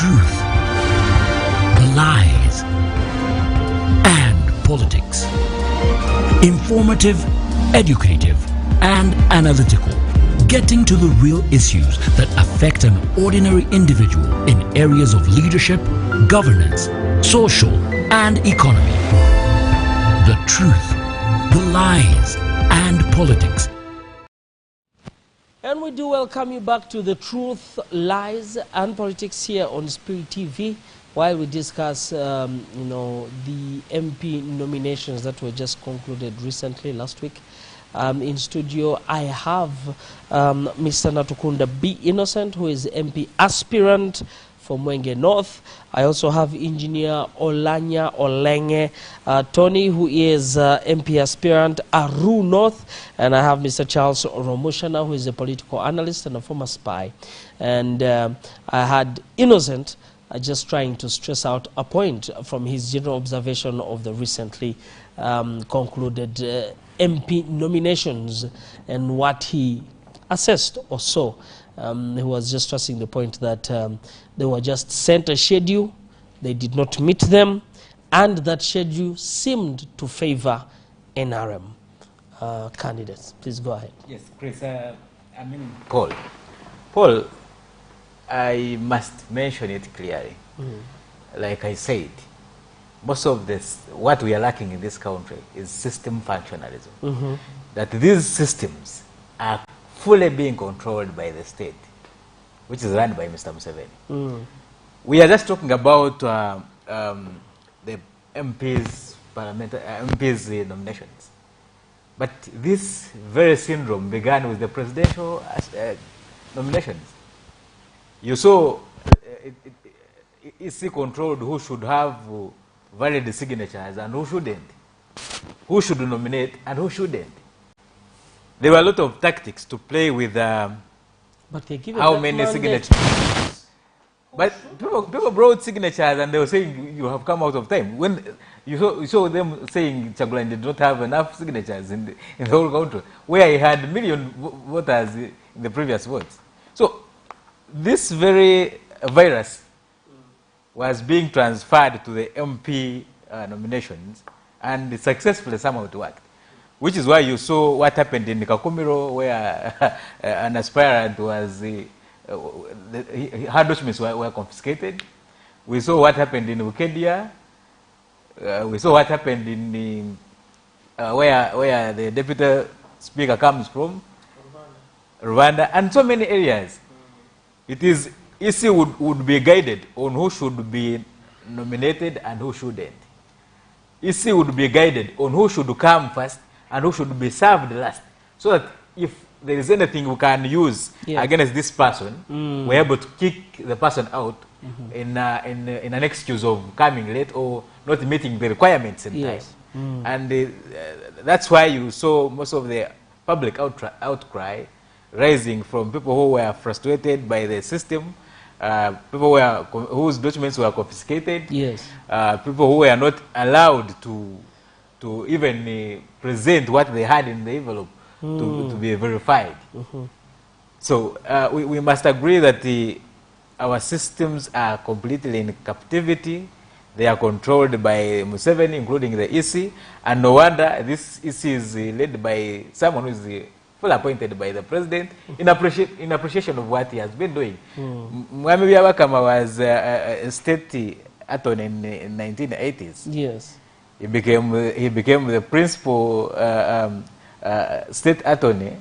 truth, the lies, and politics. Informative, educative, and analytical. Getting to the real issues that affect an ordinary individual in areas of leadership, governance, social, and economy. The truth, the lies, and politics. And we do welcome you back to the Truth, Lies, and Politics here on Spirit TV, while we discuss, the MP nominations that were just concluded recently last week. In studio, I have Mr. Natukunda B. Innocent, who is MP aspirant for Mwenge North. I also have Engineer Olanya Olenge Tony, who is MP aspirant Aru North. And I have Mr. Charles Romushana, who is a political analyst and a former spy. And I had Innocent just trying to stress out a point from his general observation of the recently concluded MP nominations and what he assessed or saw. He was just stressing the point that they were just sent a schedule, they did not meet them, and that schedule seemed to favor NRM candidates. Please go ahead. Yes, Chris, Paul, I must mention it clearly. Like I said, most of this, what we are lacking in this country is system functionalism. That these systems are fully being controlled by the state, which is run by Mr. Museveni. We are just talking about the MPs, MPs nominations. But this very syndrome began with the presidential nominations. You saw EC controlled who should have valid signatures and who shouldn't, who should nominate and who shouldn't. There were a lot of tactics to play with but they give how many signatures. But people brought signatures and they were saying you have come out of time. When you saw them saying Chagulanyi did not have enough signatures in the whole country, where he had million voters in the previous votes. So this very virus was being transferred to the MP nominations, and successfully somehow it worked. Which is why you saw what happened in Kakumiro, where an aspirant was, her documents were confiscated. We saw what happened in Ukendia. We saw what happened in where the deputy speaker comes from, Rwanda, and so many areas. It is EC would be guided on who should be nominated and who shouldn't. EC would be guided on who should come first and who should be served last, so that if there is anything we can use against this person, we're able to kick the person out in an excuse of coming late or not meeting the requirements in time. And that's why you saw most of the public outcry rising from people who were frustrated by the system, people whose documents were confiscated, people who were not allowed to even present what they had in the envelope to be verified. So we must agree that our systems are completely in captivity. They are controlled by Museveni, including the EC, and no wonder this EC is led by someone who is fully appointed by the president in appreciation of what he has been doing. Mwami Byabakama was a state attorney in the 1980s. Yes. He became the principal state attorney.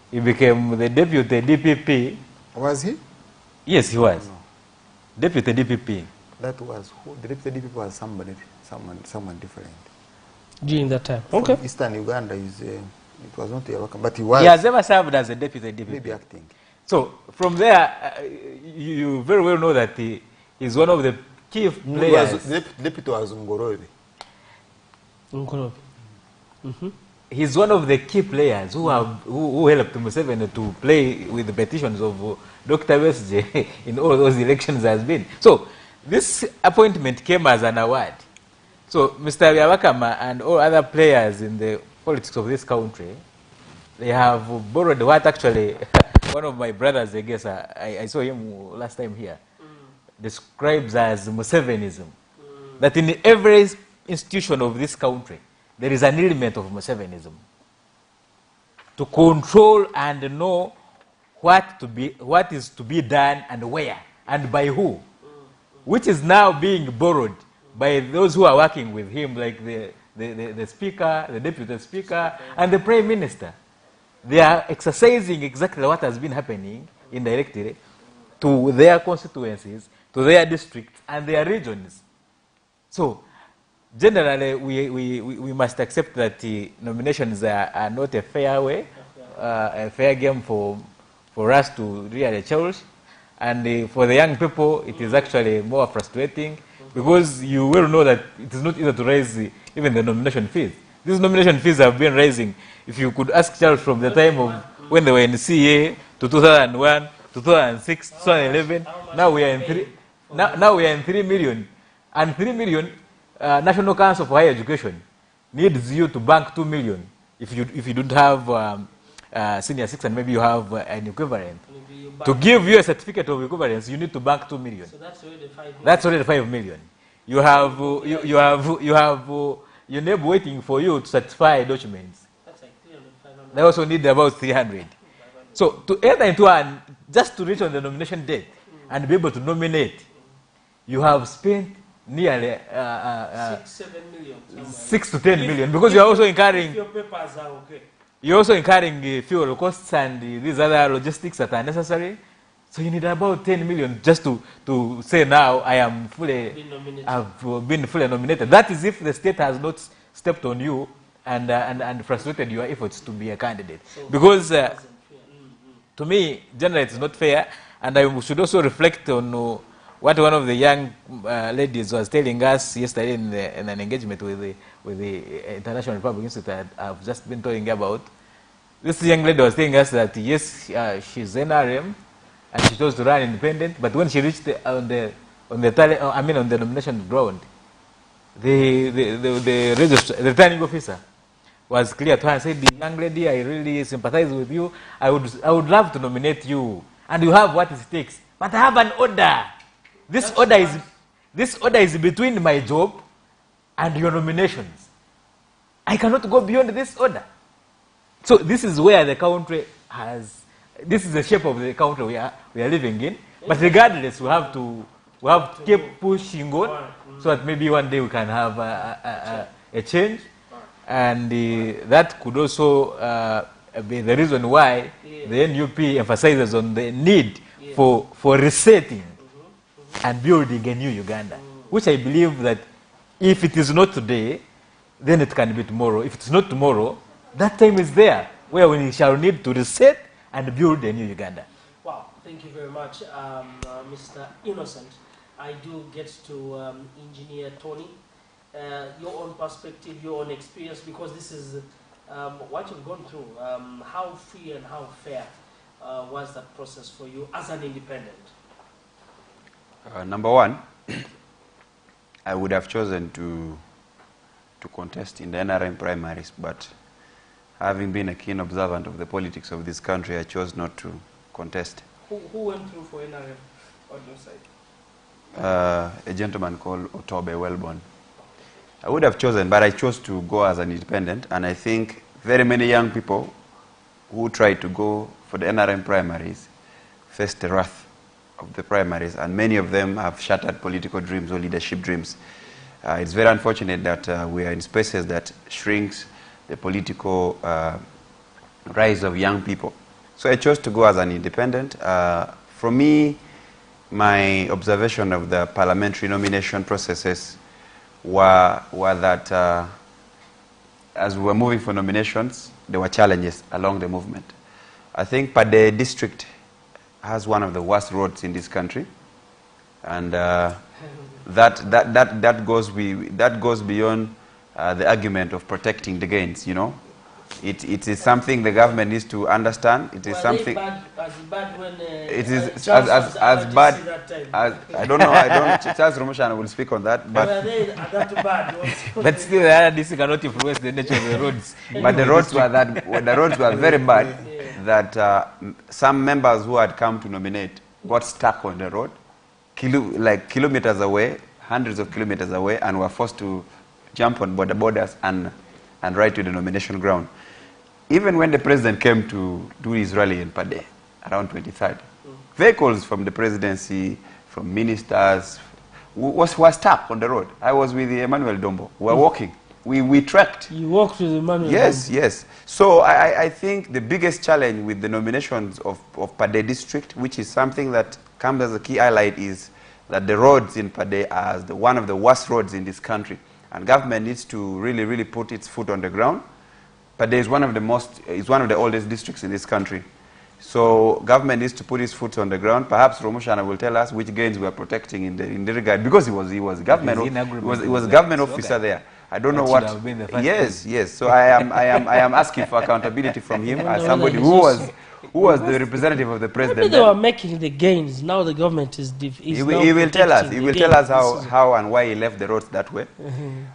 He became the deputy DPP. Was he? Yes, he was. No. Deputy DPP. That was who? The deputy DPP was someone different. During that time. From okay. Eastern Uganda is it was not Yawaka, but he was. He has never served as a deputy DPP. Maybe acting. So from there, you very well know that he is one of the key players. The deputy was Ngorobe. He's one of the key players who helped Museveni to play with the petitions of Dr. Wesje in all those elections has been. So this appointment came as an award. So Mr. Byabakama and all other players in the politics of this country, they have borrowed what actually one of my brothers, I guess, I saw him last time here. describes as Musevenism. That in every institution of this country, there is an element of Musevenism. To control and know what is to be done and where and by who, which is now being borrowed by those who are working with him, like the speaker, the deputy speaker, and the prime minister. They are exercising exactly what has been happening indirectly to their constituencies, to their districts, and their regions. So, generally, we must accept that nominations are not a fair way, a fair game for us to really cherish. And for the young people, it is actually more frustrating because you will know that it is not easy to raise even the nomination fees. These nomination fees have been rising. If you could ask Charles from the time of when they were in CA to 2001, 2006, 2011, now we are in 3 million. And 3 million, National Council for Higher Education needs you to bank 2 million if you don't have senior 6 and maybe you have an equivalent. To give you a certificate of equivalence, you need to bank 2 million. So that's already 5 million. That's already 5 million. You have your neighbor waiting for you to certify documents. That's like 300, 500. They also need about 300. So to enter into just to reach on the nomination date and be able to nominate, you have spent nearly 7 million. 6 to 10 million because you're also incurring. Your papers are okay. You're also incurring fuel costs and these other logistics that are necessary. So you need about 10 million just to say now I am I've been fully nominated. That is if the state has not stepped on you and frustrated your efforts to be a candidate. So because to me, generally it's not fair. And I should also reflect on what one of the young ladies was telling us yesterday in an engagement with the International Republic Institute that I've just been talking about. This young lady was telling us that yes, she's NRM and she chose to run independent, but when she reached on the nomination ground, the returning officer was clear to her and said, "The young lady, I really sympathize with you. I would love to nominate you, and you have what it takes. But I have an order. This order is between my job and your nominations. I cannot go beyond this order." So this is where the country this is the shape of the country we are living in. But regardless, we have to keep pushing on so that maybe one day we can have a change. And that could also be the reason why the NUP emphasizes on the need for resetting and building a new Uganda, which I believe that if it is not today, then it can be tomorrow. If it's not tomorrow, that time is there where we shall need to reset and build a new Uganda. Wow, thank you very much, Mr. Innocent. I do get to Engineer Tony, your own perspective, your own experience, because this is what you've gone through. How free and how fair was that process for you as an independent? Number one, I would have chosen to contest in the NRM primaries, but having been a keen observant of the politics of this country, I chose not to contest. Who went through for NRM on your side? A gentleman called Otobe Wellborn. I would have chosen, but I chose to go as an independent, and I think very many young people who tried to go for the NRM primaries faced the wrath of the primaries, and many of them have shattered political dreams or leadership dreams. It's very unfortunate that we are in spaces that shrinks the political rise of young people. So I chose to go as an independent. For me, my observation of the parliamentary nomination processes were that as we were moving for nominations, there were challenges along the movement. I think Pade district has one of the worst roads in this country, and that goes beyond the argument of protecting the gains. You know, it is something the government needs to understand. It is something. As bad when it is as bad as I don't know. Charles Romoshan will speak on that, but but still, the RDC cannot influence the nature of the roads. But the roads were very bad. That some members who had come to nominate got stuck on the road, kilometers away, hundreds of kilometers away, and were forced to jump on borders and ride to the nomination ground. Even when the president came to do his rally in Pade, around 23rd, vehicles from the presidency, from ministers, were stuck on the road. I was with Emmanuel Dombo. We were walking. We trekked. You walked with Emmanuel Yes, Dombo. yes. So I think the biggest challenge with the nominations of Pade district, which is something that comes as a key highlight, is that the roads in Pade are one of the worst roads in this country. And government needs to really, really put its foot on the ground. Pade is one of the oldest districts in this country. So government needs to put its foot on the ground. Perhaps Romushana will tell us which gains we are protecting in the regard, because he was a government officer there. I don't know what. Yes, yes. So I am asking for accountability from him as somebody who was the representative of the president. Maybe they were making the gains. Now the government is he will tell us. He will tell us how and why he left the roads that way.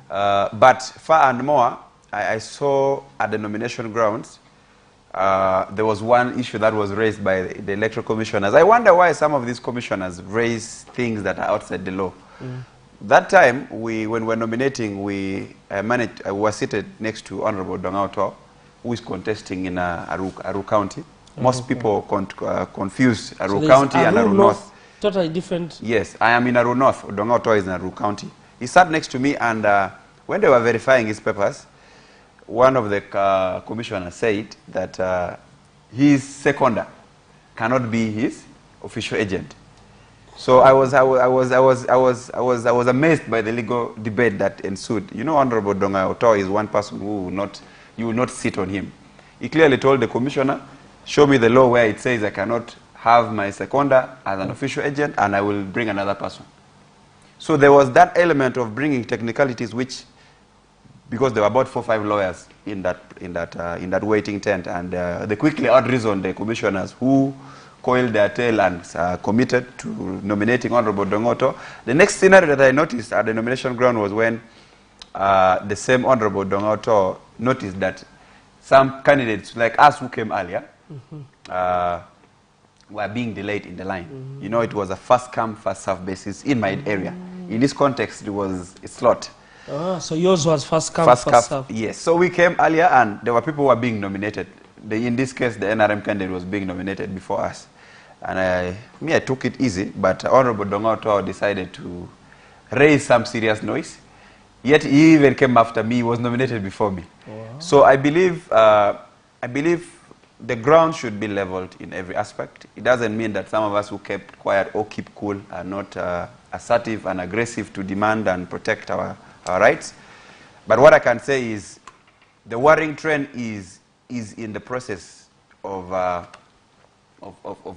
But far and more, I saw at the nomination grounds, there was one issue that was raised by the electoral commissioners. I wonder why some of these commissioners raise things that are outside the law. That time, when we were nominating, we were seated next to Honorable Dongauto, who is contesting in Aru County. Most people confuse Aru County and Aru North. Totally different. Yes, I am in Aru North. Dongauto is in Aru County. He sat next to me, and when they were verifying his papers, one of the commissioners said that his seconder cannot be his official agent. So I was amazed by the legal debate that ensued. You know, Honorable Dongauto is one person who you will not sit on him. He clearly told the commissioner, show me the law where it says I cannot have my seconder as an official agent, and I will bring another person. So there was that element of bringing technicalities, which, because there were about 4 or 5 lawyers in that waiting tent, and they quickly out-reasoned the commissioners, who coiled their tail and committed to nominating Honorable Dongauto. The next scenario that I noticed at the nomination ground was when the same Honorable Dongauto noticed that some candidates, like us who came earlier, were being delayed in the line. You know, it was a first-come, first-served basis in my area. In this context, it was a slot. So yours was first come, first served. Yes. So we came earlier, and there were people who were being nominated. In this case, the NRM candidate was being nominated before us. And I took it easy, but Honorable Dongauto decided to raise some serious noise. Yet he even came after me. He was nominated before me. Wow. So I believe the ground should be leveled in every aspect. It doesn't mean that some of us who kept quiet or keep cool are not assertive and aggressive to demand and protect our rights. But what I can say is the worrying trend is in the process of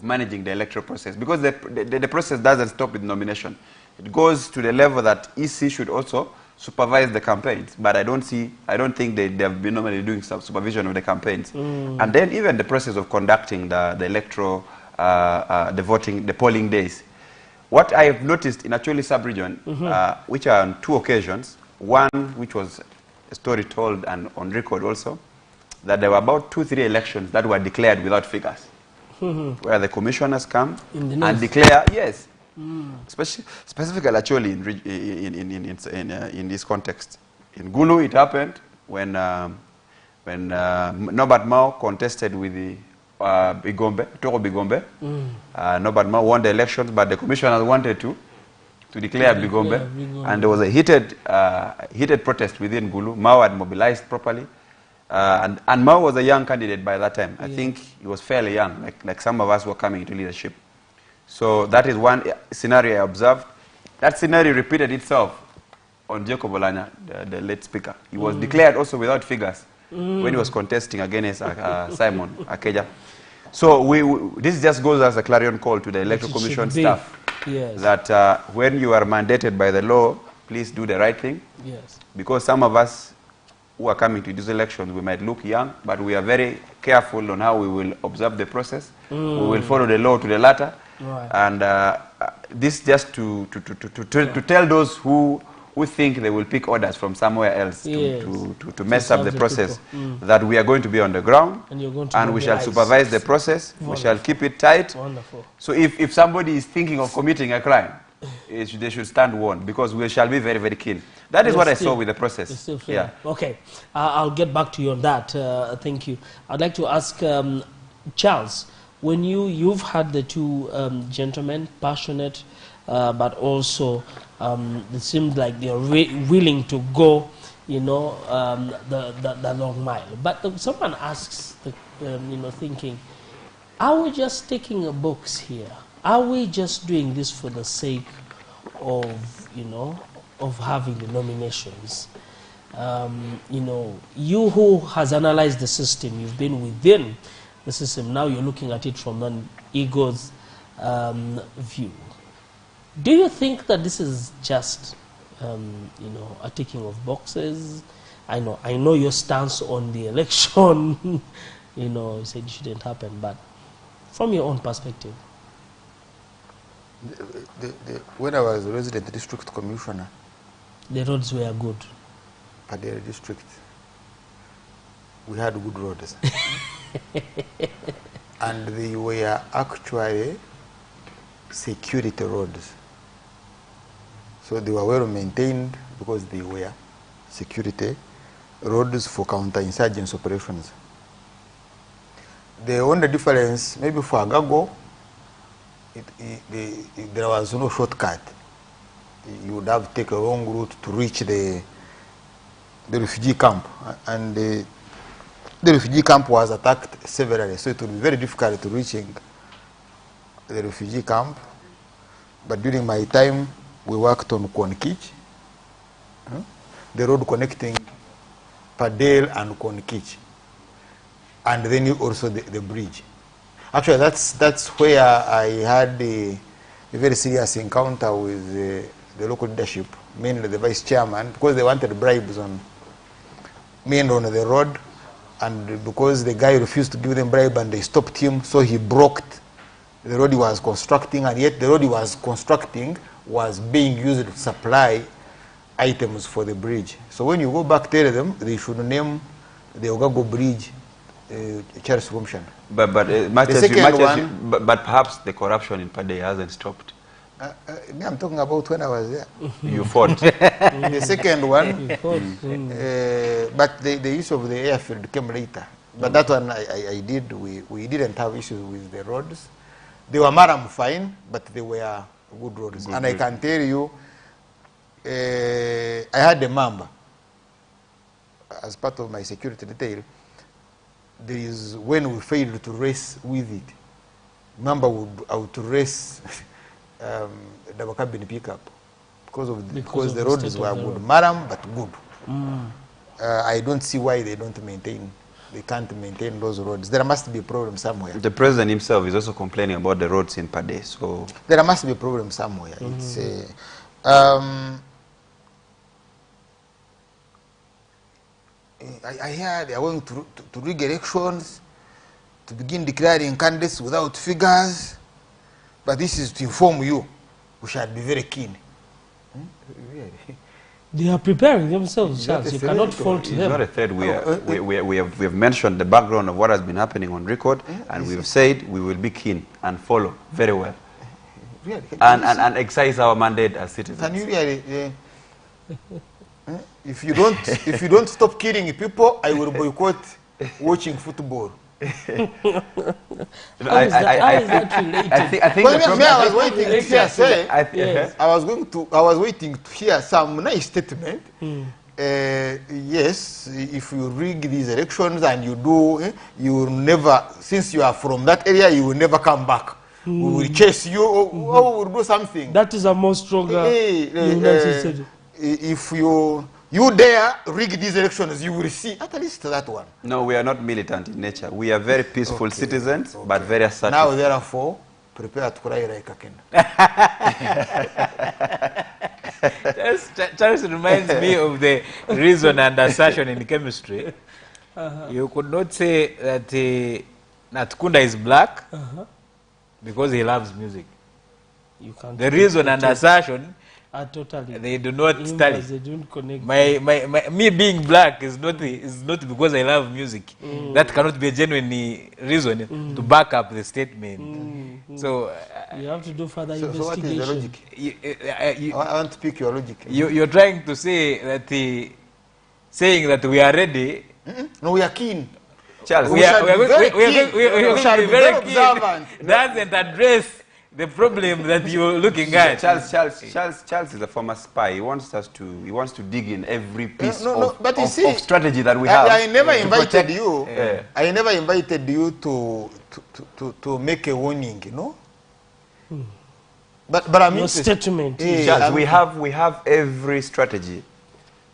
managing the electoral process, because the process doesn't stop with nomination. It goes to the level that EC should also supervise the campaigns, but I don't think they have been normally doing some supervision of the campaigns. And then even the process of conducting the electoral, the polling days. What I have noticed in Acholi sub-region, which are on 2 occasions, one which was a story told and on record also, that there were about 2 or 3 elections that were declared without figures, where the commissioners come and declare, yes, specifically actually in this context. In Gulu, it happened when Norbert Mao contested with the Toro Bigombe. Norbert Mao won the elections, but the commissioners wanted to declare Bigombe, and there was a heated protest within Gulu. Mao had mobilized properly, and Mao was a young candidate by that time. I think he was fairly young, like some of us who were coming into leadership. So that is one scenario I observed. That scenario repeated itself on Jacob Olanya, the late speaker. He was declared also without figures when he was contesting against Simon Akeja. So this just goes as a clarion call to the Electoral Commission staff, that when you are mandated by the law, please do the right thing. Yes. Because some of us who are coming to these elections, we might look young, but we are very careful on how we will observe the process. We will follow the law to the letter. Right. And this just to tell those who think they will pick orders from somewhere else to mess up the process, that we are going to be on the ground, and we shall supervise the process. Wonderful. We shall keep it tight. Wonderful. So if somebody is thinking of committing a crime, they should stand warned, because we shall be very, very keen. That is what I saw with the process. Yeah. Okay, I'll get back to you on that. Thank you. I'd like to ask Charles, when you've had the two gentlemen, passionate, but also it seemed like they're willing to go, you know, the long mile. But someone asks, thinking, are we just taking a box here? Are we just doing this for the sake of, of having the nominations? You who has analyzed the system, you've been within the system, now you're looking at it from an ego's view. Do you think that this is just, a ticking of boxes? I know your stance on the election, you said it shouldn't happen, but from your own perspective. When I was resident district commissioner, the roads were good. Padere district, we had good roads. And they were actually security roads. So they were well maintained because they were security roads for counterinsurgency operations. The only difference, maybe for Agago, there was no shortcut. You would have to take a long route to reach the refugee camp, and the refugee camp was attacked severally, so it would be very difficult to reaching the refugee camp. But during my time, we worked on Konkich, the road connecting Padel and Konkich, and then also the bridge. Actually, that's where I had a very serious encounter with the local leadership, mainly the vice chairman, because they wanted bribes on the road, and because the guy refused to give them bribe and they stopped him, so he broke the road he was constructing, and yet the road he was constructing was being used to supply items for the bridge. So when you go back, tell them they should name the Ogago Bridge Charles Commission. But perhaps the corruption in Pade hasn't stopped. I'm talking about when I was there. You fought. The second one, but the issue of the airfield came later. But that one I did. We didn't have issues with the roads. They were maram fine, but they were good roads. And I can tell you, I had a member as part of my security detail. There is when we failed to race with it, member would out to race double cabin pickup because the roads were good, maram but good. I don't see why they can't maintain those roads. There must be a problem somewhere. The president himself is also complaining about the roads in Pade, so there must be a problem somewhere. It's I hear they are going to rig elections, to begin declaring candidates without figures, but this is to inform you. We shall be very keen. Really? They are preparing themselves, Charles. You cannot fault them. It's not a threat. We have mentioned the background of what has been happening on record, and we've said we will be keen and follow very well. Really? And exercise our mandate as citizens. Can you really? If you don't stop killing people, I will boycott watching football. I think I was waiting to hear say. I was waiting to hear some nice statement. Yes, if you rig these elections and you do, you will never. Since you are from that area, you will never come back. We will chase you, or we will do something. That is a more stronger. If you dare rig these elections, you will see at least that one. No, we are not militant in nature. We are very peaceful citizens, but very assertive. Now, therefore, prepare to cry like a king. Charles reminds me of the reason and assertion in chemistry. You could not say that Natkunda is black because he loves music. You can't. The reason and assertion, totally. They do not study. They don't connect. Me being black is not because I love music. That cannot be a genuine reason to back up the statement. So you have to do further So what is the investigation. logic? I want to pick your logic. you're trying to say that saying that we are ready. No, we are keen. Charles, We are shall be going very keen. We shall to be be very very keen. observant. Doesn't address the problem that you're looking at. Charles is a former spy. He wants to dig in every piece but you see, of strategy that we have. I never to invited protect- you. Yeah. I never invited you to make a warning, you know. But I'm Your interested. statement. Charles, we have every strategy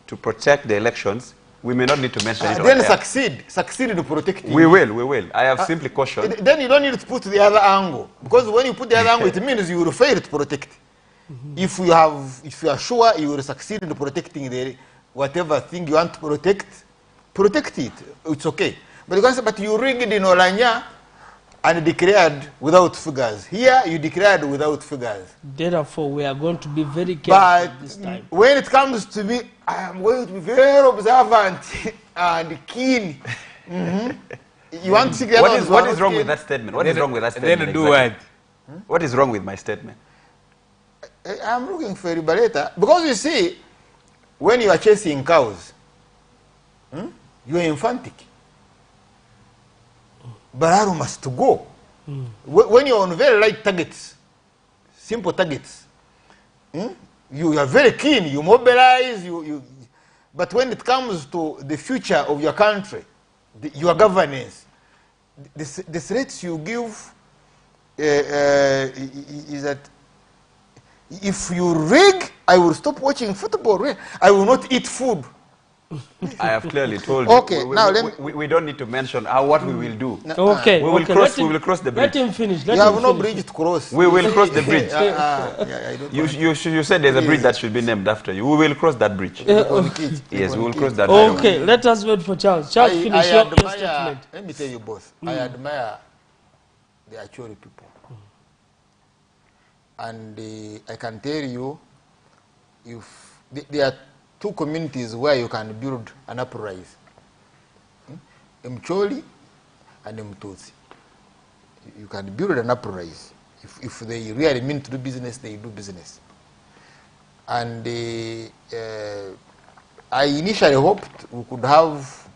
to protect the elections. We may not need to mention it. Then on air. succeed in protecting. We will. I have simply cautioned. Then you don't need to put the other angle, because when you put the other angle, it means you will fail to protect. If you are sure you will succeed in protecting the whatever thing you want to protect it. It's okay. But you can say, but you rigged in Orania and declared without figures. Here you declared without figures. Therefore, we are going to be very careful But this time. when it comes to me, I am going to be very observant and keen. You want to see the other What ones is who are wrong not with keen? that statement? What is wrong with that statement? Then do what? What is wrong with my statement? I'm looking for a liberator. Because you see, when you are chasing cows, you are emphatic. Bararu must go. When you're on very light targets, simple targets, you are very keen, you mobilize, but when it comes to the future of your country, your governance, the threats you give is that if you rig, I will stop watching football. I will not eat food. I have clearly told Okay, you. now We don't need to mention what we will do. Okay, We will okay. cross- let him- we will cross the Let bridge. him finish. You Let have him no finish. bridge to cross. We will cross the bridge. I don't want You said there's a bridge that should be named after you. We will cross that bridge. it. Yes, we will cross that bridge. Okay, let us wait for Charles. Charles, finish your statement. Let me tell you both. I admire the Acholi people. And I can tell you, if there are two communities where you can build an uprising. Mcholi and Mtutsi. You can build an uprising. If they really mean to do business, they do business. And I initially hoped we could have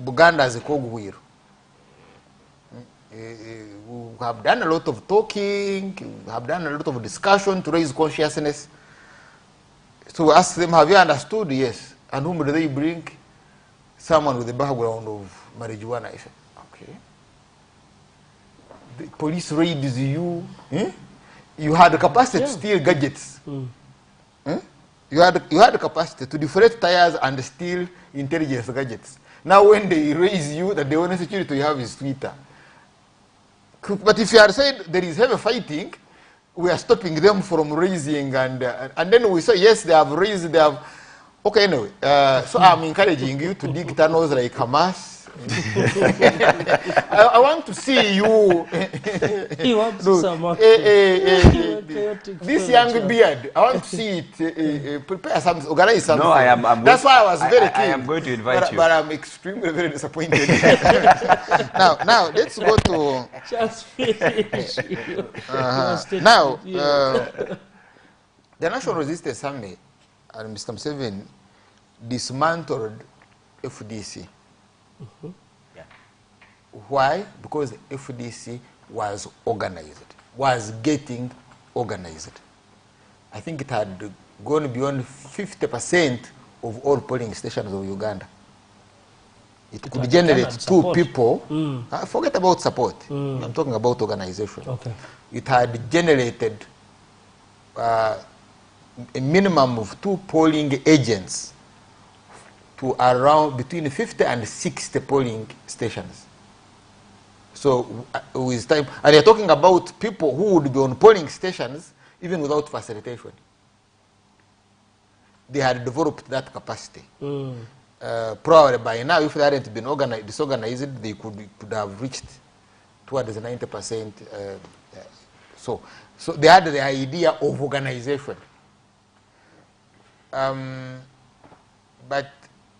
Buganda as a cogwheel. We have done a lot of talking, we have done a lot of discussion to raise consciousness. So we asked them, have you understood? Yes. And whom do they bring? Someone with a background of marijuana. I said, okay. The police raids you. You had the capacity to steal gadgets. You had the capacity to deflate tires and steal intelligence gadgets. Now when they raise you, that the only security you have is Twitter. But if you are saying there is heavy fighting, we are stopping them from raising, and then we say, yes, they have raised, they have. Okay, anyway, so I'm encouraging you to dig tunnels like Hamas. I want to see you. He wants Look, some this young beard, I want to see it. Prepare something, organize something. No, I'm That's why I was very keen. I am going to invite you. But I'm extremely very disappointed. now let's go to. Just finish. Now, the National Resistance Army and Mr. Museveni dismantled FDC. Why? Because FDC was organized, was getting organized. I think it had gone beyond 50% of all polling stations of Uganda. It could generate two support. people. Forget about support. I'm talking about organization. Okay. It had generated a minimum of 2 polling agents to around between 50 and 60 polling stations. So with time, and you're talking about people who would be on polling stations even without facilitation. They had developed that capacity. Probably by now, if they hadn't been disorganized, they could have reached towards 90%. So they had the idea of organization. But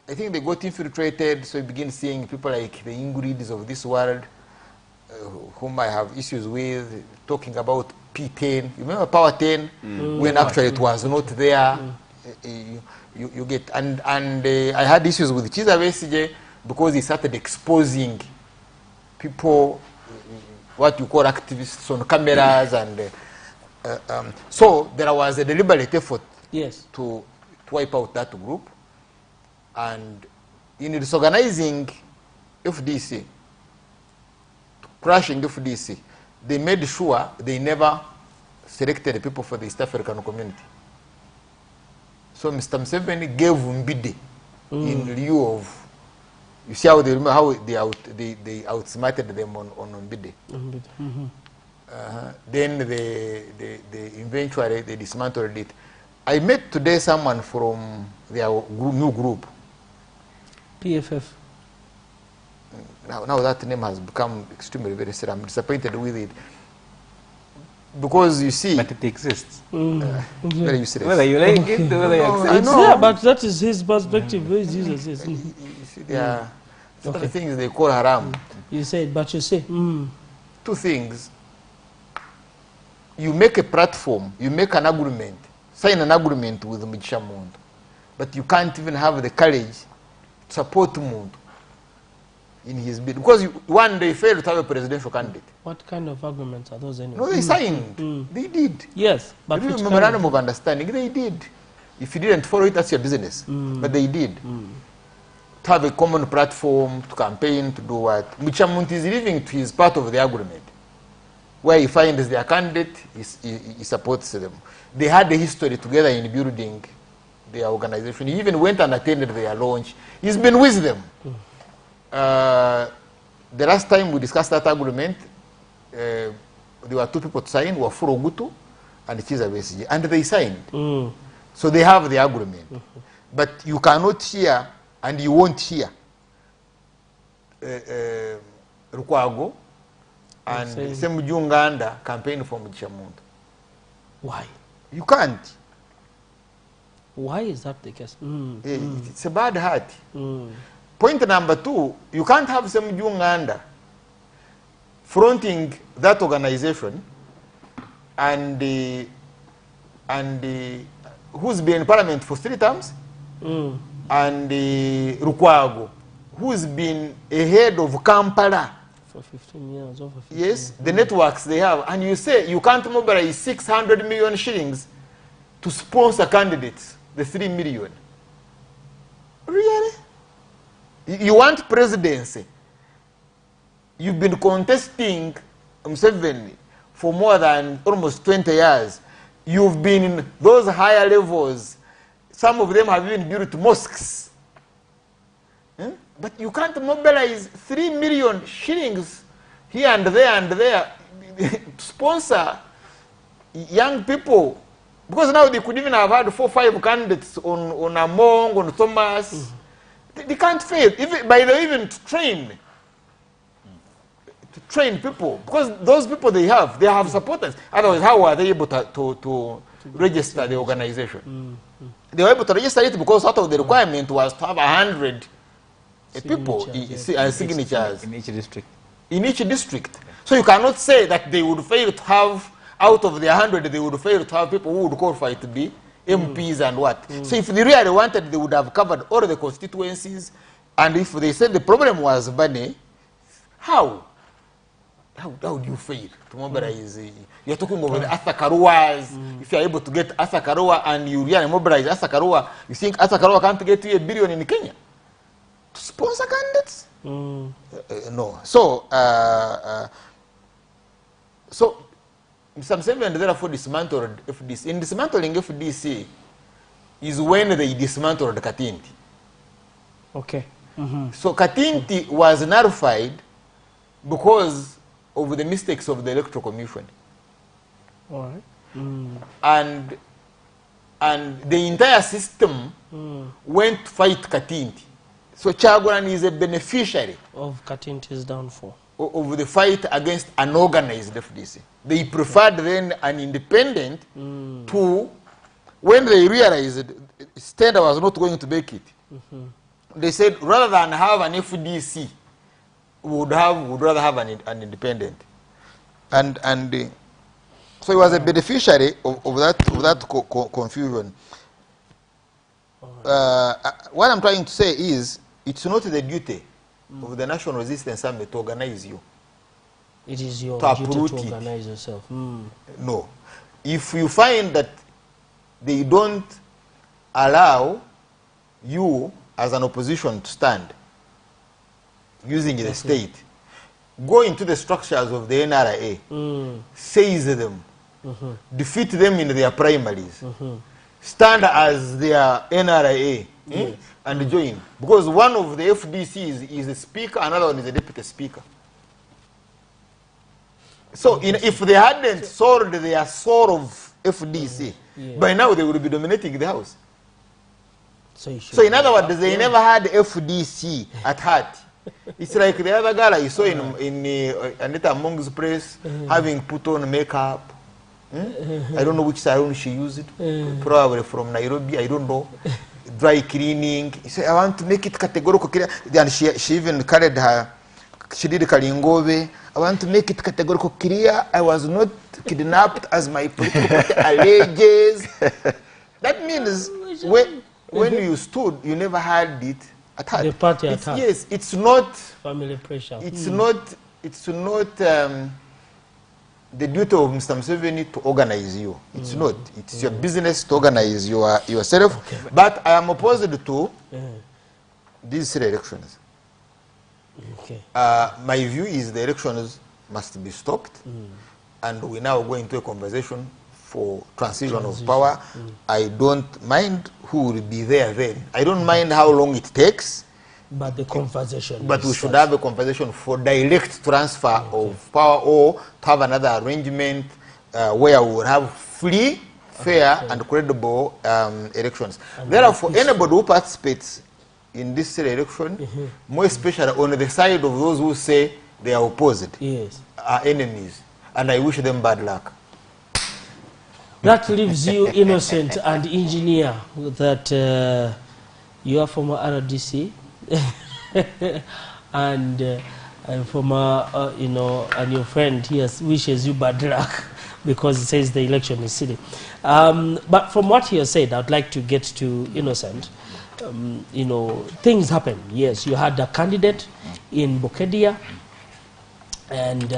I think they got infiltrated, so you begin seeing people like the Ingrids of this world whom I have issues with, talking about P10. You remember Power 10? When actually it was not there. You get, and I had issues with Chiza Besigye because he started exposing people, what you call activists on cameras, and so there was a deliberate effort to wipe out that group, and in disorganizing FDC, crashing FDC, they made sure they never selected people for the East African community. So Mr. Museveni gave Mbide in lieu of, you see how they remember how they outsmarted them on Mbide. Then they eventually they dismantled it. I met today someone from their new group. PFF. Now that name has become extremely very sad. I'm disappointed with it. Because you see... But it exists. Very useless. Whether you like it, whether you accept it. Yeah, but that is his perspective. Where is Jesus? Yes. You see, there are certain things they call haram. You said, but you say... Two things. You make a platform, you make an agreement, sign an agreement with Mugisha Muntu, but you can't even have the courage to support Muntu in his bid. Because one day failed to have a presidential candidate. What kind of arguments are those anyway? No, they signed. They did. Yes, but They which did a kind memorandum of understanding. They did. If you didn't follow it, that's your business. But they did. To have a common platform, to campaign, to do what. Mugisha Muntu is leaving to his part of the agreement. Where he finds their candidate, he supports them. They had a history together in building their organization. He even went and attended their launch. He's been with them. The last time we discussed that agreement, there were two people to sign, Wafuro Gutu and Chiza Besigye, and they signed. So they have the agreement. But you cannot hear, and you won't hear, Lukwago and Uganda campaign for Mugisha Muntu. Why? You can't. Why is that the case? It's a bad heart. Point number two, you can't have some Uganda fronting that organization and who's been in parliament for 3 terms, and Lukwago, who's been ahead of Kampala for 15 years, over 15 yes, years. the networks they have, and you say you can't mobilize 600 million shillings to sponsor candidates, the 3 million. Really? You want presidency? You've been contesting Museveni for more than almost 20 years. You've been in those higher levels. Some of them have even built mosques. But you can't mobilize 3 million shillings here and there to sponsor young people. Because now they could even have had 4 or 5 candidates on Among, on Thomas. They can't fail. Even, by the way, even to train people. Because those people they have supporters. Otherwise, how are they able to register the organization? They were able to register it because out of the requirement was to have 100 people, signatures in each district. In each district. So you cannot say that they would fail to have, out of the 100, they would fail to have people who would qualify to be MPs and what. So if they really wanted, they would have covered all the constituencies. And if they said the problem was money, how do you fail to mobilize? You're talking about the Arthur Karuas. If you're able to get Arthur Karua and you really mobilize Arthur Karua, you think Arthur Karua can't get you $1 billion in Kenya to sponsor candidates? No. So, Mr. Museveni therefore dismantled FDC. In dismantling FDC is when they dismantled Katinti. Okay. So Katinti was nullified because of the mistakes of the Electoral Commission. All right. And the entire system went to fight Katinti. So Kyagulanyi is a beneficiary of Katinti's downfall. Of the fight against an organized FDC. They preferred then an independent to, when they realized Stenda was not going to make it, they said rather than have an FDC would rather have an independent, and so he was a beneficiary of that confusion. What I'm trying to say is, it's not the duty of the National Resistance Army to organize you. It is your to duty uproot to it. organize yourself. No. If you find that they don't allow you as an opposition to stand using the state, go into the structures of the NRA, seize them, defeat them in their primaries, stand as their NRA, and join. Because one of the FDCs is a speaker, another one is a deputy speaker. So if they hadn't sold their soul of FDC, by now they would be dominating the house. So in other words, they never had FDC at heart. It's like the other girl I saw in Anita Mong's press, having put on makeup. I don't know which salon she used, probably from Nairobi, I don't know. Dry cleaning. She said, I want to make it categorical. Then she even carried her, she did Kalingove. I want to make it categorical clear. I was not kidnapped as my political party alleges. That means when you stood, you never had it at heart. The party at heart. Yes, it's not family pressure. It's not the duty of Mr. Museveni to organize you. It's not. It's your business to organize yourself. Okay. But I am opposed to these 3 elections. Okay. My view is the elections must be stopped, and we now go into a conversation for transition of power. I don't mind who will be there then. I don't mind how long it takes. But the conversation. But we should have a conversation for direct transfer of power, or to have another arrangement where we will have free, fair, and credible elections. Therefore, anybody who participates in this election, more especially on the side of those who say they are opposed, are enemies, and I wish them bad luck. That leaves you, Innocent and Engineer, that you are from RDC, and former, and your friend here wishes you bad luck because he says the election is silly. But from what he has said, I'd like to get to Innocent. Things happen. Yes, you had a candidate in Bokedia, and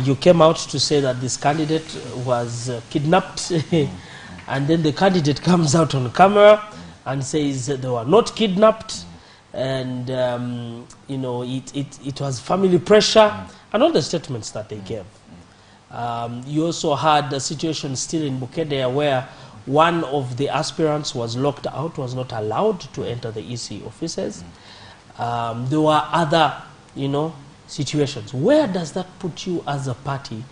you came out to say that this candidate was kidnapped, and then the candidate comes out on camera and says that they were not kidnapped, and it was family pressure, and all the statements that they gave. You also had a situation still in Bokedia where one of the aspirants was locked out, was not allowed to enter the EC offices. There were other, situations. Where does that put you as a party?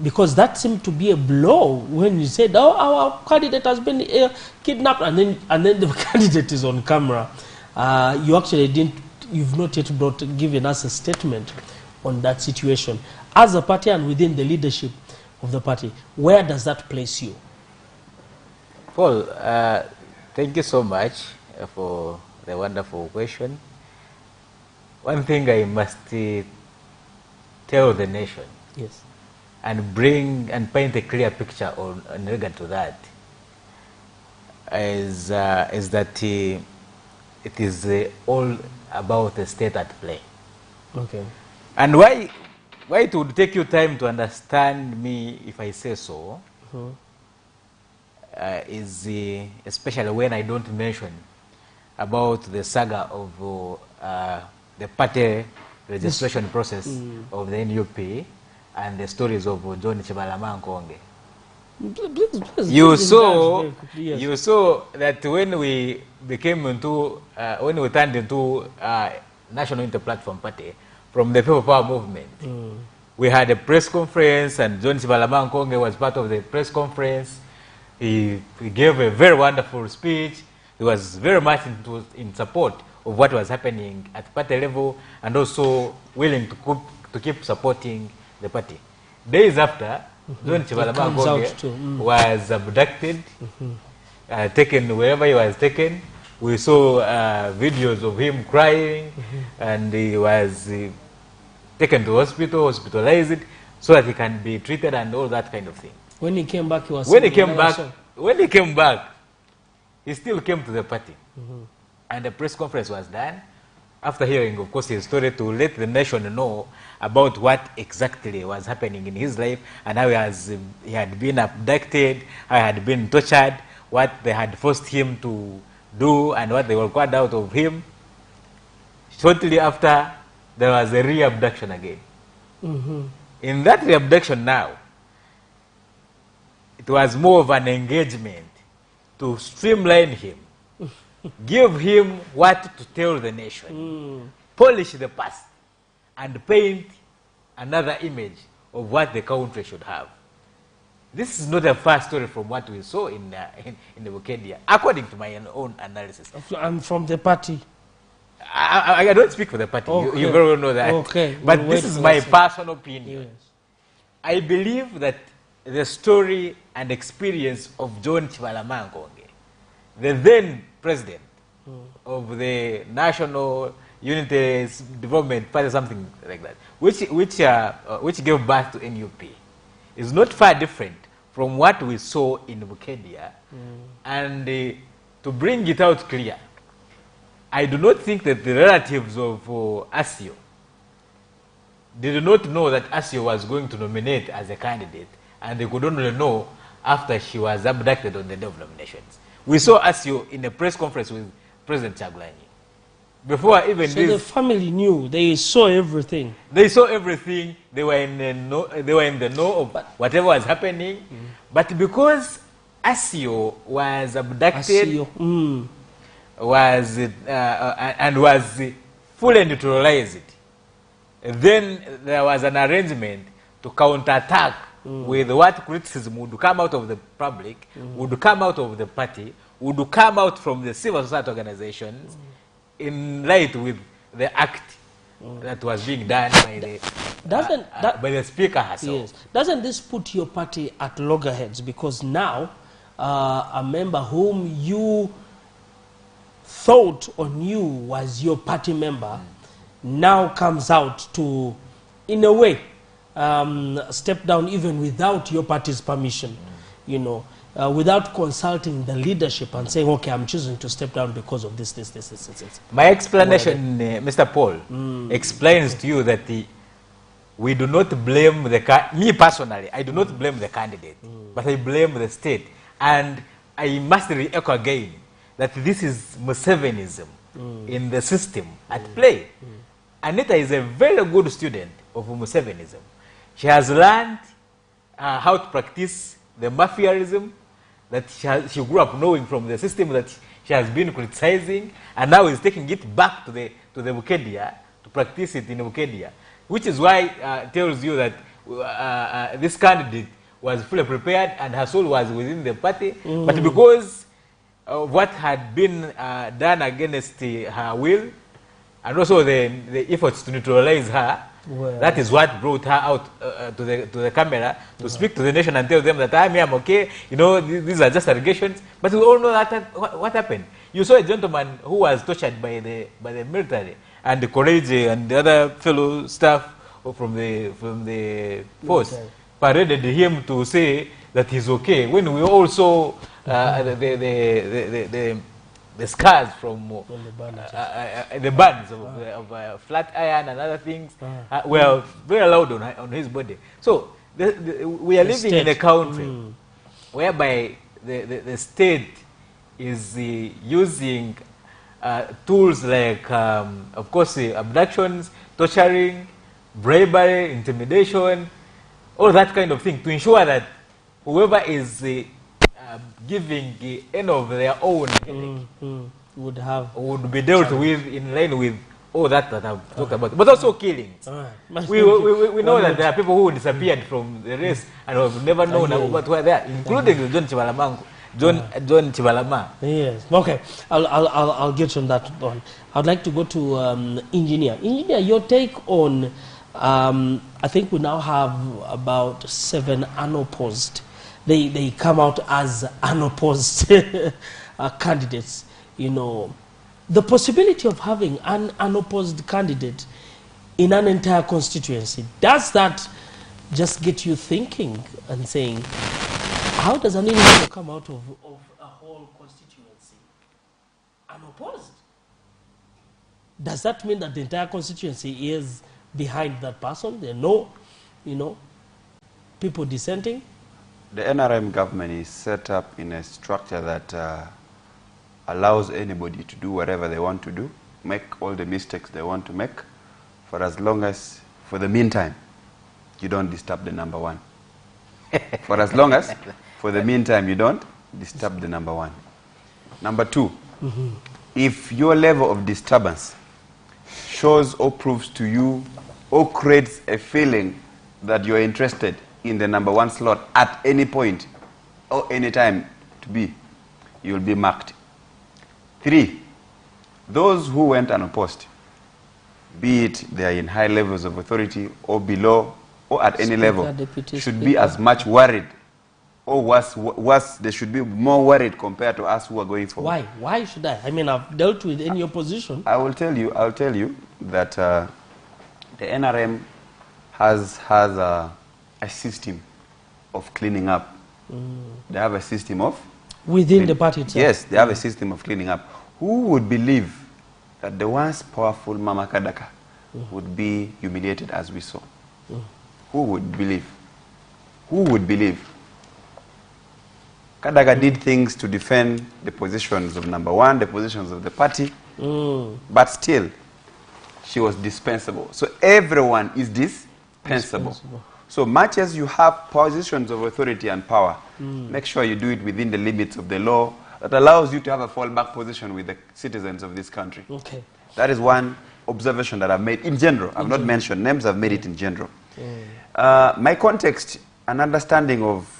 Because that seemed to be a blow when you said, "Oh, our candidate has been kidnapped," and then the candidate is on camera. You've not yet given us a statement on that situation. As a party and within the leadership of the party, where does that place you? Paul, thank you so much for the wonderful question. One thing I must tell the nation, and bring and paint a clear picture in regard to that, is that it is all about the state at play. Okay. And why it would take you time to understand me if I say so, is especially when I don't mention about the saga of the party registration process of the NUP and the stories of John Chibalama Nkonge. You saw that when we became into, when we turned into National Inter-Platform Party from the People Power Movement, we had a press conference, and John Chibalama Nkonge was part of the press conference. He gave a very wonderful speech. He was very much in support of what was happening at party level, and also willing to keep supporting the party. Days after, John Chibalama Nkonge was abducted, taken wherever he was taken, We saw videos of him crying, and he was taken to hospital, hospitalized, so that he can be treated and all that kind of thing. When he came back, he was When he came back, he still came to the party. And the press conference was done after hearing, of course, his story, to let the nation know about what exactly was happening in his life and how he had been abducted, how he had been tortured, what they had forced him to do and what they were required out of him. Shortly after, there was a re-abduction again. In that re-abduction now, it was more of an engagement to streamline him, give him what to tell the nation, polish the past, and paint another image of what the country should have. This is not a far story from what we saw in the Uganda, according to my own analysis. I'm from the party. I don't speak for the party. Okay. You very well know that. Okay. But this is my personal opinion. Yes. I believe that the story and experience of John Chibalama Ngonge, the then president of the National Unity Development Party, something like that, which gave birth to NUP, is not far different from what we saw in Uganda. And to bring it out clear, I do not think that the relatives of Asio did not know that Asio was going to nominate as a candidate, and they could only know after she was abducted on the day of nominations. We saw Asio in a press conference with President Chagulanyi. Before even So this, the family knew. They saw everything. they saw everything. They were in the know. They were in the know of whatever was happening. But because Asio was abducted, Asio. was and was fully neutralized, then there was an arrangement to counterattack with what criticism would come out of the public, would come out of the party, would come out from the civil society organizations, in light with the act that was being done by the speaker herself. Yes. Doesn't this put your party at loggerheads? Because now a member whom you thought or knew was your party member now comes out to, in a way, step down even without your party's permission, you know, without consulting the leadership and saying, okay, I'm choosing to step down because of this. My explanation, Mr. Paul, explains to you that we do not blame me personally, I do not blame the candidate, but I blame the state. And I must re-echo again that this is Musevenism in the system at play. Anita is a very good student of Musevenism. She has learned how to practice the mafiaism that she grew up knowing from the system that she has been criticizing, and now is taking it back to the Uganda to practice it in Uganda, which is why it tells you that this candidate was fully prepared and her soul was within the party, but because of what had been done against her will, and also the efforts to neutralize her, that is what brought her out to the camera to speak to the nation and tell them that I'm okay, you know, these are just allegations. But we all know that what happened. You saw a gentleman who was tortured by the military, and the college and the other fellow staff from the force paraded him to say that he's okay, when we all saw the scars from the burns of flat iron and other things were very loud on his body. So we are living in a country whereby the state is using tools like, of course, abductions, torturing, bribery, intimidation, all that kind of thing to ensure that whoever is giving any of their own would be dealt with in line with all that I've talked about, but also killings. We know that there are people who disappeared from the race and have never known about where they are, including John Chibalama. John Chibalama. Yes. Okay. I'll get on that one. I'd like to go to Engineer. Engineer, your take on, I think we now have about 7 unopposed. They come out as unopposed candidates. you know, the possibility of having an unopposed candidate in an entire constituency, does that just get you thinking and saying, how does an individual come out of a whole constituency unopposed? Does that mean that the entire constituency is behind that person? There are no, you know, people dissenting? The NRM government is set up in a structure that allows anybody to do whatever they want to do, make all the mistakes they want to make, for as long as, for the meantime, you don't disturb the number one. For as long as, for the meantime, you don't disturb the number one. Number two, if your level of disturbance shows or proves to you or creates a feeling that you're interested in the number one slot at any point or any time to be, you'll be marked. 3, those who went unopposed, be it they are in high levels of authority or below or at any level, should be as much worried, or worse, they should be more worried compared to us who are going forward. Why? Why should I? I mean, I've dealt with any opposition. I'll tell you that the NRM has a system of cleaning up. They have a system of within the party itself. Yes, they have a system of cleaning up. Who would believe that the once powerful Mama Kadaka would be humiliated as we saw? Who would believe? Who would believe? Kadaka did things to defend the positions of number one, the positions of the party, but still, she was dispensable. So everyone is dispensable. So much as you have positions of authority and power, make sure you do it within the limits of the law that allows you to have a fallback position with the citizens of this country. Okay. That is one observation that I've made in general. I've not mentioned names, I've made it in general. My context and understanding of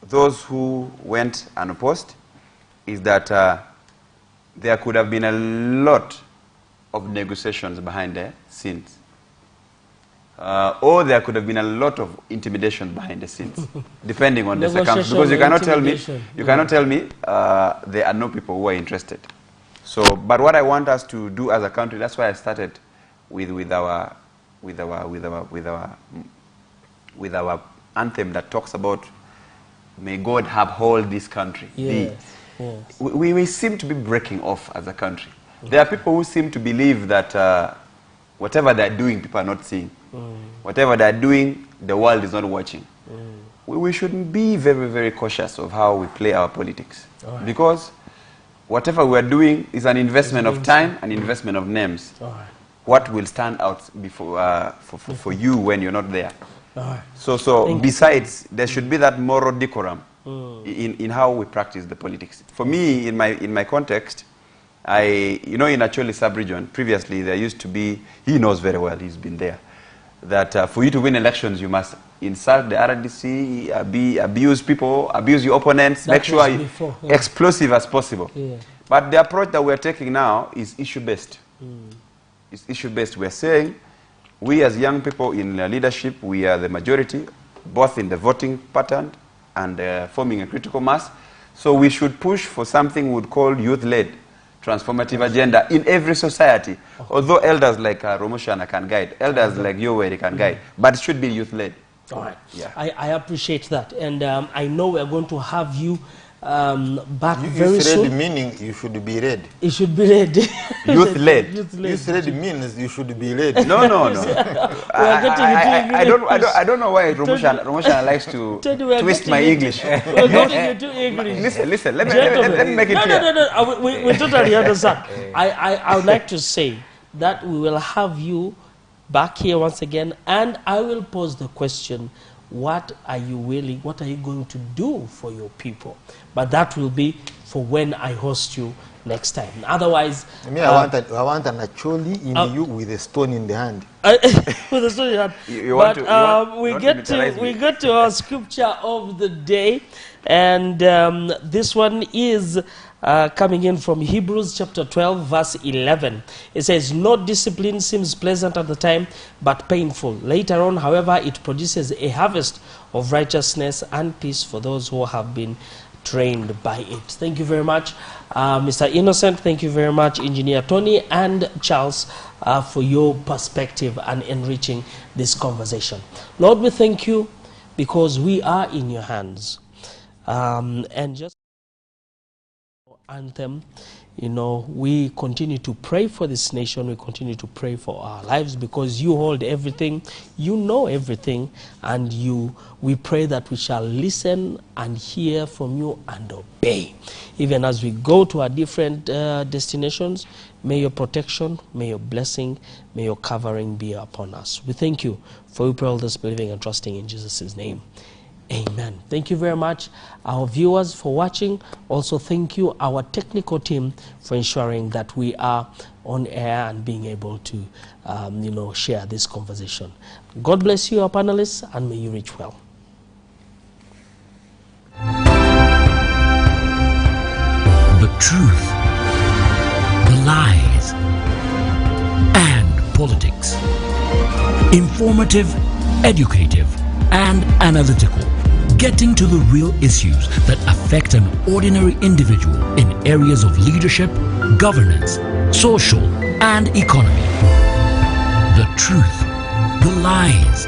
those who went unopposed is that there could have been a lot of negotiations behind the scenes. Or there could have been a lot of intimidation behind the scenes, depending on the circumstances. Because you cannot tell me there are no people who are interested. So, but what I want us to do as a country, that's why I started with our anthem that talks about, may God uphold this country. Yes. We seem to be breaking off as a country. There are people who seem to believe that whatever they're doing, people are not seeing. Whatever they're doing, the world is not watching. We should be very, very cautious of how we play our politics. Because whatever we're doing is an investment of time, an investment of names. What will stand out before, for you when you're not there? So besides, there should be that moral decorum in how we practice the politics. For me, in my context, you know, in Acholi sub-region, previously there used to be, he knows very well, he's been there, that for you to win elections, you must insult the RDC, abuse people, abuse your opponents, make sure you're explosive as possible. But the approach that we're taking now is issue-based. It's issue-based. We're saying, we as young people in leadership, we are the majority, both in the voting pattern and forming a critical mass. So we should push for something we would call youth-led transformative agenda in every society. Although elders like Romoshana can guide, elders like Yoweri can guide, but it should be youth-led. All right. Yeah. I appreciate that. And I know we're going to have you back very soon. Youth-led meaning you should be read. It should be read. Youth-led. Youth-led means you should be read. No. I don't know why Romoshana likes to twist my English. We're getting into English. Listen. Let me make it clear. No. We totally understand. I would like to say that we will have you back here once again, and I will pose the question, what are you going to do for your people? But that will be for when I host you next time. Otherwise, I want an Acholi in you with a stone in the hand. with a stone in the hand. We get to our scripture of the day, and this one is coming in from Hebrews chapter 12, verse 11. It says, no discipline seems pleasant at the time, but painful. Later on, however, it produces a harvest of righteousness and peace for those who have been trained by it. Thank you very much, Mr. Innocent. Thank you very much, Engineer Tony and Charles, for your perspective and enriching this conversation. Lord, we thank you because we are in your hands. And just anthem, you know, we continue to pray for this nation. We continue to pray for our lives because you hold everything, you know everything, and we pray that we shall listen and hear from you and obey. Even as we go to our different destinations, may your protection, may your blessing, may your covering be upon us. We thank you for we pray all this believing and trusting in Jesus' name. Amen. Thank you very much, our viewers, for watching. Also, thank you, our technical team, for ensuring that we are on air and being able to, share this conversation. God bless you, our panelists, and may you reach well. The truth, the lies, and politics. Informative, educative, and analytical. Getting to the real issues that affect an ordinary individual in areas of leadership, governance, social, and economy. The truth, the lies,